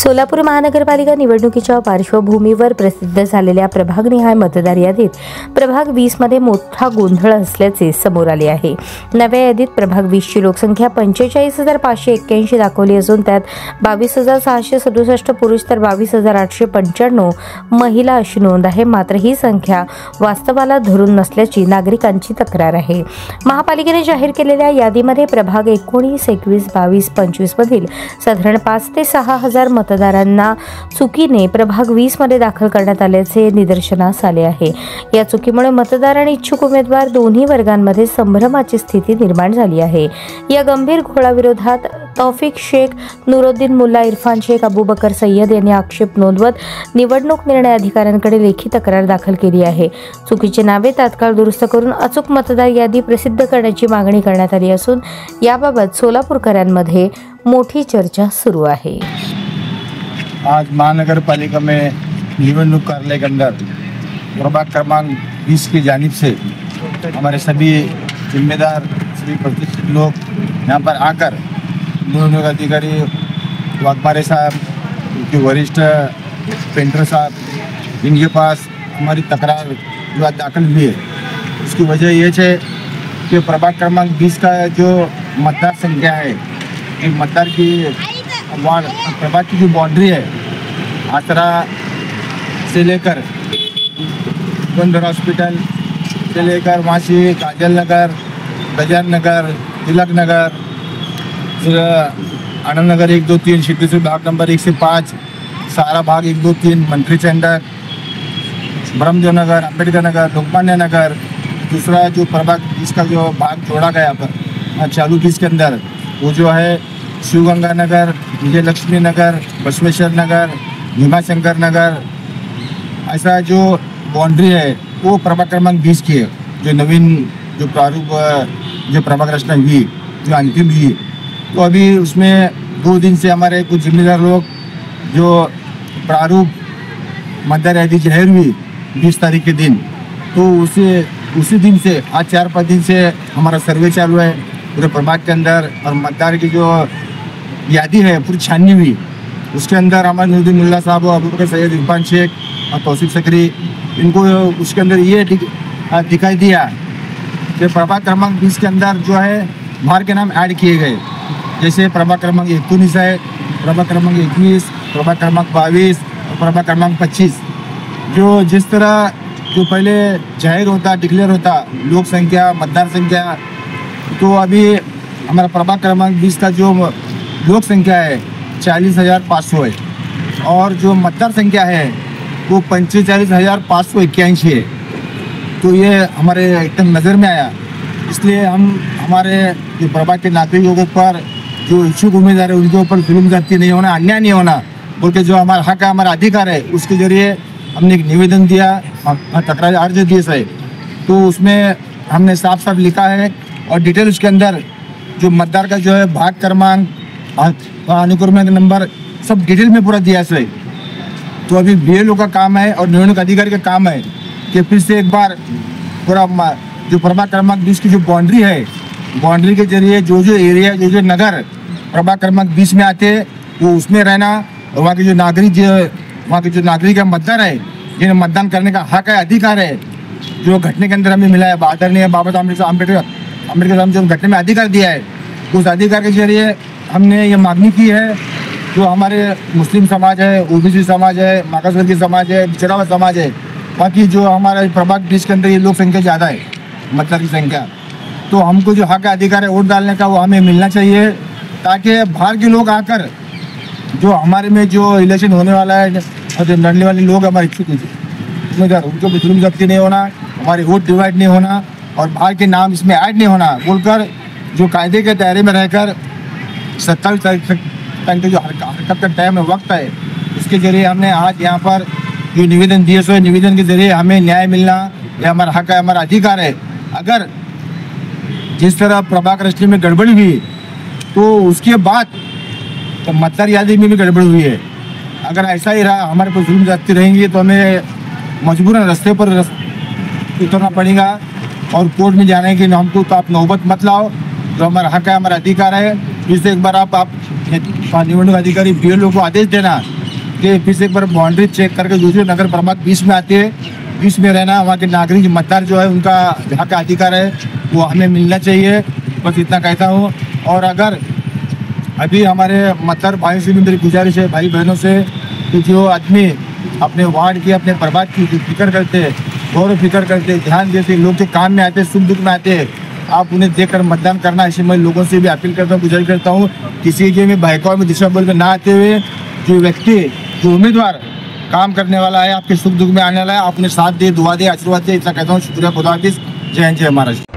सोलापूर महानगरपालिका निवडणुकीच्या पार्श्वभूमीवर प्रसिद्ध झालेल्या प्रभागनिहाय मतदार यादीत प्रभाग 20 मध्ये मोठा गोंधळ असल्याचे समोर आले आहे। नव्या यादीत प्रभाग 20 ची लोकसंख्या 45,581 दाखवली असून त्यात 22,667 पुरुष तर 22,895 महिला अशी नोंद आहे। मात्र ही संख्या वास्तवाला धरून नसल्याची नागरिकांची तक्रार आहे। महापालिकेने जाहीर केलेल्या यादीमध्ये प्रभाग 19, 21, 22, 25 मधील साधारण 5 ते 6 हजार मतदारांना चुकीने प्रभाग 20 मध्ये दाखल करण्यात आल्याचे निदर्शनास आले आहे। या चुकीमुळे मतदार आणि इच्छुक उमेदवार दोन्ही वर्गांमध्ये संभ्रमाची स्थिती निर्माण झाली आहे। या गंभीर घोळाविरोधात तौफिक शेख, नुरुद्दीन मुल्ला, इरफान शेख, अबूबकर सय्यद यांनी आक्षेप नोंदवत निवडणूक निर्णय अधिकाऱ्यांकडे लेखी तक्रार दाखल केली आहे। चुकीची नावे तात्काळ दुरुस्त करून अचूक मतदार यादी प्रसिद्ध करण्याची मागणी करण्यात आली असून याबाबत सोलापूरकरांमध्ये मोठी चर्चा सुरू आहे। आज महानगरपालिका में निवडणूक कार्यालय के अंदर प्रभाग क्रमांक 20 की जानिब से हमारे सभी जिम्मेदार सभी प्रतिष्ठित लोग यहाँ पर आकर निवडणूक अधिकारी वाघमारे साहब, उनके वरिष्ठ पेंटर साहब, इनके पास हमारी तकरार जो आज दाखिल हुई है, उसकी वजह ये है कि प्रभाग क्रमांक 20 का जो मतदार संख्या है, मतदार की वार्ड प्रभाग की जो बाउंड्री है, आसरा से लेकर बंदर हॉस्पिटल से लेकर वहाँ से काजल नगर, गजान नगर, तिलक नगर, फिर आनंद नगर 1, 2, 3, शिवपुर भाग नंबर 1 से 5, सारा भाग 1, 2, 3, मंत्री सेंटर, ब्रह्मदेव नगर, अम्बेडकर नगर, लोकमान्य नगर, दूसरा जो प्रभाग इसका जो भाग जोड़ा गया पर चालू 20 के अंदर वो जो है शिवगंगा नगर, विजयलक्ष्मी नगर, बसवेश्वर नगर, भीमाशंकर नगर, ऐसा जो बाउंड्री है वो प्रभाग क्रमांक 20 की है। जो नवीन जो प्रारूप जो प्रभाग रचना हुई, जो अंतिम हुई, तो अभी उसमें 2 दिन से हमारे कुछ जिम्मेदार लोग जो प्रारूप मतदार यादी जाहिर हुई 20 तारीख के दिन, तो उसी दिन से आज 4-5 दिन से हमारा सर्वे चालू है पूरे प्रभाग के अंदर। और मतदार की जो यादी है पूरी छाननी हुई, उसके अंदर हमारे नुरुद्दीन मुल्ला साहब, अबूबकर सय्यद, इरफान शेख और तौसीफ सकरी, इनको उसके अंदर ये दिखाई दिया कि प्रभाग क्रमांक 20 के अंदर जो है बाहर के नाम ऐड किए गए, जैसे प्रभाग क्रमांक 19 है, प्रभाग क्रमांक 21, प्रभाग क्रमांक 22 और प्रभाग क्रमांक 25। जो जिस तरह जो पहले जाहिर होता, डिक्लेयर होता लोक संख्या, मतदार संख्या, तो अभी हमारा प्रभाग क्रमांक 20 का जो लोक संख्या है 40,500 है और जो मतदार संख्या है वो 45,581 है। तो ये हमारे एकदम नज़र में आया, इसलिए हम हमारे जो प्रभाग के नागरिकों के ऊपर जो इच्छुक उम्मीदवार है उनके ऊपर जुल्म ज्यादती नहीं होना, अन्याय नहीं होना बोल के जो हमारा हक है, हमारा अधिकार है, उसके जरिए हमने एक निवेदन दिया, तकरार अर्ज दिए सही। तो उसमें हमने साफ साफ लिखा है और डिटेल उसके अंदर जो मतदार का जो है भाग क्रमांक, अनुक्रमिक नंबर सब डिटेल में पूरा दिया सही। तो अभी BLO का काम है और निवडणूक अधिकारी का काम है कि फिर से एक बार पूरा जो प्रभाग क्रमांक 20 की जो बाउंड्री है, बाउंड्री के जरिए जो एरिया, जो नगर प्रभाग क्रमांक 20 में आते हैं वो उसमें रहना, और वहाँ के जो नागरिक है, मतदार है, जिन्हें मतदान करने का हक है, अधिकार है, जो घटने के अंदर हमें मिला है, आदरणीय बाबा साहब अम्बेडकर साहब जो घटने में अधिकार दिया है, उस अधिकार के जरिए हमने ये मांगनी की है जो हमारे मुस्लिम समाज है, OBC समाज है, मागासवर्गीय समाज है, पिछड़ा हुआ समाज है, बाकी जो हमारा प्रभाग 20 के अंदर ये लोक संख्या ज़्यादा है, मतदार की संख्या, तो हमको जो हक अधिकार है वोट डालने का वो हमें मिलना चाहिए, ताकि बाहर के लोग आकर जो हमारे में जो इलेक्शन होने वाला है और जो लड़ने वाले लोग हमारे इच्छुक उम्मीदवार, उनको भी जुल्म ज्यादती नहीं होना, हमारे वोट डिवाइड नहीं होना और बाहर के नाम इसमें ऐड नहीं होना बोलकर जो कायदे के दायरे में रहकर 27 तारीख तक जो हरकत का टाइम है, वक्त है, उसके जरिए हमने आज यहाँ पर जो निवेदन दिए, सो निवेदन के जरिए हमें न्याय मिलना, यह हमारा हक है, हमारा अधिकार है। अगर जिस तरह प्रभाग रचने में गड़बड़ी हुई तो उसके बाद तो मतदार यादी में भी गड़बड़ हुई है। अगर ऐसा ही रहा, हमारे पर जुल्म ज्यादती रहेंगी तो हमें मजबूरन रास्ते पर उतरना पड़ेगा और कोर्ट में जाने की हमको तो आप नौबत मत लाओ, जो हमारा हक है, हमारा अधिकार है। फिर से एक बार आप निवडणूक अधिकारी BLO को आदेश देना कि फिर से एक बार बाउंड्री चेक करके दूसरे नगर प्रभाग 20 में आते हैं, 20 में रहना, वहाँ के नागरिक मतदार जो है उनका जहाँ का अधिकार है वो हमें मिलना चाहिए, बस इतना कहता हूँ। और अगर अभी हमारे मतदार भाई से भी मेरी गुजारिश है, भाई बहनों से, कि जो आदमी अपने वार्ड की अपने प्रभाग की फिक्र करते, गौरव फिक्र करते, ध्यान देते, लोग के काम में आते, सुख दुख में आते, आप उन्हें देखकर मतदान करना। ऐसे मैं लोगों से भी अपील करता हूँ, गुजारिश करता हूँ, किसी के में बहकाव में दिशा बोल में ना आते हुए, जो व्यक्ति जो उम्मीदवार काम करने वाला है, आपके सुख दुख में आने वाला है, आप उन्हें साथ दे, दुआ दे, आशीर्वाद दे, इतना कहता हूँ। शुक्रिया, खुदा हाफिज़, जय हिंद, जय महाराष्ट्र।